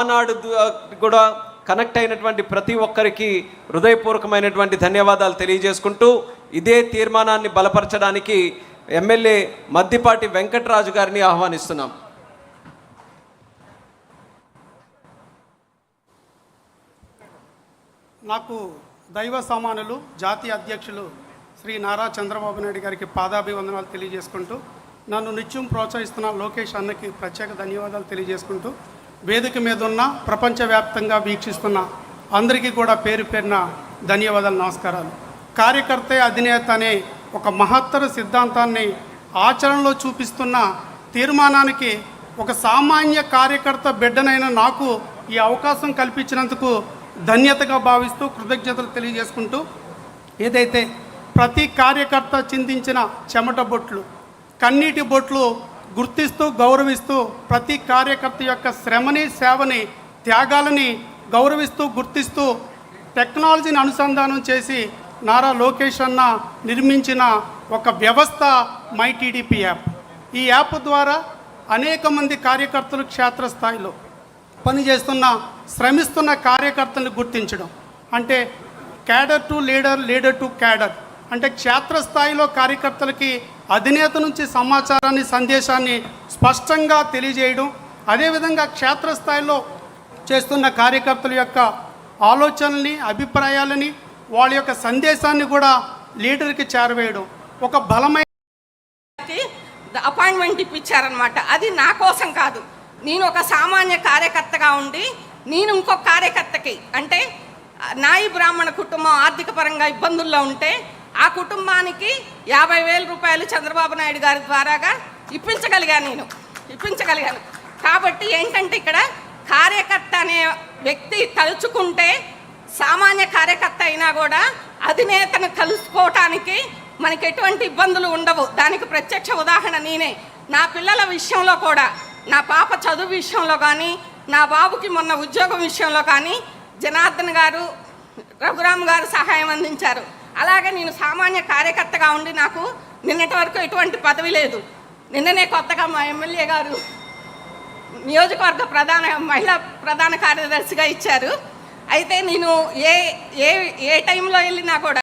ఆనాడు కూడా కనెక్ట్ అయినటువంటి ప్రతి ఒక్కరికి హృదయపూర్వకమైనటువంటి ధన్యవాదాలు తెలియజేసుకుంటూ ఇదే తీర్మానాన్ని బలపరచడానికి ఎమ్మెల్యే మద్దిపాటి వెంకటరాజు గారిని ఆహ్వానిస్తున్నాం. నాకు దైవ సమానులు జాతీయ అధ్యక్షులు శ్రీ నారా చంద్రబాబు నాయుడు గారికి పాదాభివందనాలు తెలియజేసుకుంటూ, నన్ను నిత్యం ప్రోత్సహిస్తున్న లోకేష్ అన్నకి ప్రత్యేక ధన్యవాదాలు తెలియజేసుకుంటూ, వేదిక మీద ఉన్న ప్రపంచవ్యాప్తంగా వీక్షిస్తున్న అందరికీ కూడా పేరు పేరున ధన్యవాదాలు, నమస్కారాలు. కార్యకర్తే అధినేత అనే ఒక మహత్తర సిద్ధాంతాన్ని ఆచరణలో చూపిస్తున్న తీర్మానానికి ఒక సామాన్య కార్యకర్త బిడ్డనైన నాకు ఈ అవకాశం కల్పించినందుకు ధన్యతగా భావిస్తూ కృతజ్ఞతలు తెలియజేసుకుంటూ, ఏదైతే ప్రతి కార్యకర్త చిందించిన చెమట బొట్లు, కన్నీటి బొట్లు గుర్తిస్తూ గౌరవిస్తూ, ప్రతి కార్యకర్త యొక్క శ్రమని, సేవని, త్యాగాలని గౌరవిస్తూ గుర్తిస్తూ టెక్నాలజీని అనుసంధానం చేసి నారా లోకేష్ అన్న నిర్మించిన ఒక వ్యవస్థ మై టీడీపీ యాప్. ఈ యాప్ ద్వారా అనేక మంది కార్యకర్తలు క్షేత్రస్థాయిలో పనిచేస్తున్న, శ్రమిస్తున్న కార్యకర్తలను గుర్తించడం, అంటే cadre to leader, leader to cadre, అంటే క్షేత్రస్థాయిలో కార్యకర్తలకి అధినేత నుంచి సమాచారాన్ని, సందేశాన్ని స్పష్టంగా తెలియజేయడం, అదేవిధంగా క్షేత్రస్థాయిలో చేస్తున్న కార్యకర్తల యొక్క ఆలోచనల్ని, అభిప్రాయాలని, వాళ్ళ యొక్క సందేశాన్ని కూడా లీడర్కి చేరవేయడం, ఒక బలమైన అపాయింట్మెంట్ ఇప్పించారనమాట. అది నా కోసం కాదు, నేను ఒక సామాన్య కార్యకర్తగా ఉండి నేను ఇంకొక కార్యకర్తకి, అంటే నాయి బ్రాహ్మణ కుటుంబం ఆర్థిక పరంగా ఇబ్బందుల్లో ఉంటే ఆ కుటుంబానికి 50,000 రూపాయలు చంద్రబాబు నాయుడు గారి ద్వారాగా ఇప్పించగలిగాను. కాబట్టి ఏంటంటే ఇక్కడ కార్యకర్త అనే వ్యక్తి తలుచుకుంటే సామాన్య కార్యకర్త అయినా కూడా అధినేతను కలుసుకోవటానికి మనకి ఎటువంటి ఇబ్బందులు ఉండవు. దానికి ప్రత్యక్ష ఉదాహరణ నేనే. నా పిల్లల విషయంలో కూడా, నా పాప చదువు విషయంలో కానీ, నా బాబుకి మొన్న ఉద్యోగం విషయంలో కానీ జనార్దన్ గారు, రఘురామ్ గారు సహాయం అందించారు. అలాగే నేను సామాన్య కార్యకర్తగా ఉండి నాకు నిన్నటి వరకు ఎటువంటి పదవి లేదు. నిన్ననే కొత్తగా మా ఎమ్మెల్యే గారు నియోజకవర్గ మహిళా ప్రధాన కార్యదర్శిగా ఇచ్చారు. అయితే నేను ఏ టైంలో వెళ్ళినా కూడా